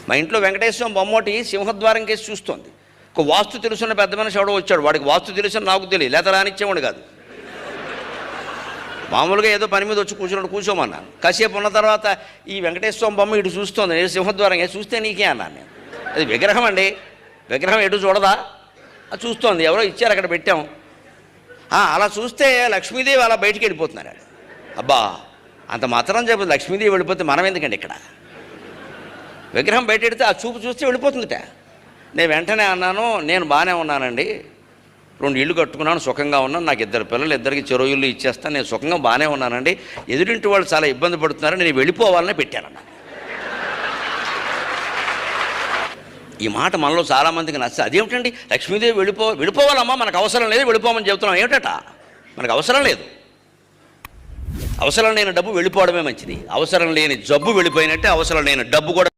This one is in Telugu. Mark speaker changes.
Speaker 1: మా ఇంట్లో వెంకటేశ్వరం బొమ్మటి సింహద్వారం కేసి చూస్తోంది. ఒక వాస్తు తెలుసున్న పెద్ద మనిషి ఎవడో వచ్చాడు, వాడికి వాస్తు తెలుసు నాకు తెలియదు, లేదా రానిచ్చేవాడు కాదు. మామూలుగా ఏదో పని మీద వచ్చి కూర్చోమన్నాను. కాసేపు ఉన్న తర్వాత ఈ వెంకటేశ్వరం బొమ్మ ఇటు చూస్తోంది, నేను సింహద్వారం చూస్తే నీకే అన్నాను నేను. అది విగ్రహం అండి, విగ్రహం ఎటు చూడదా, అది చూస్తోంది, ఎవరో ఇచ్చారు అక్కడ పెట్టాం. అలా చూస్తే లక్ష్మీదేవి అలా బయటికి వెళ్ళిపోతున్నారు. అబ్బా అంత మాత్రం చెప్పదు, లక్ష్మీదేవి వెళ్ళిపోతే మనం ఎందుకండి ఇక్కడ, విగ్రహం బయట పెడితే ఆ చూపు చూస్తే వెళ్ళిపోతుందిట. నేను వెంటనే అన్నాను, నేను బాగానే ఉన్నానండి, 2 ఇళ్ళు కట్టుకున్నాను, సుఖంగా ఉన్నాను, నాకు 2 పిల్లలు, 2కి చెరో ఇల్లు ఇచ్చేస్తాను, నేను సుఖంగా బాగానే ఉన్నానండి, ఎదురింటి వాళ్ళు చాలా ఇబ్బంది పడుతున్నారు, నేను వెళ్ళిపోవాలనే పెట్టానన్నా. ఈ మాట మనలో చాలామందికి నచ్చ. అదేమిటండి లక్ష్మీదేవి వెళ్ళిపోవాలమ్మా, మనకు అవసరం లేదు, వెళ్ళిపోమని చెబుతున్నాం ఏమిటట. మనకు అవసరం లేదు, అవసరం లేని డబ్బు వెళ్ళిపోవడమే మంచిది. అవసరం లేని జబ్బు వెళ్ళిపోయినట్టే అవసరం లేని డబ్బు కూడా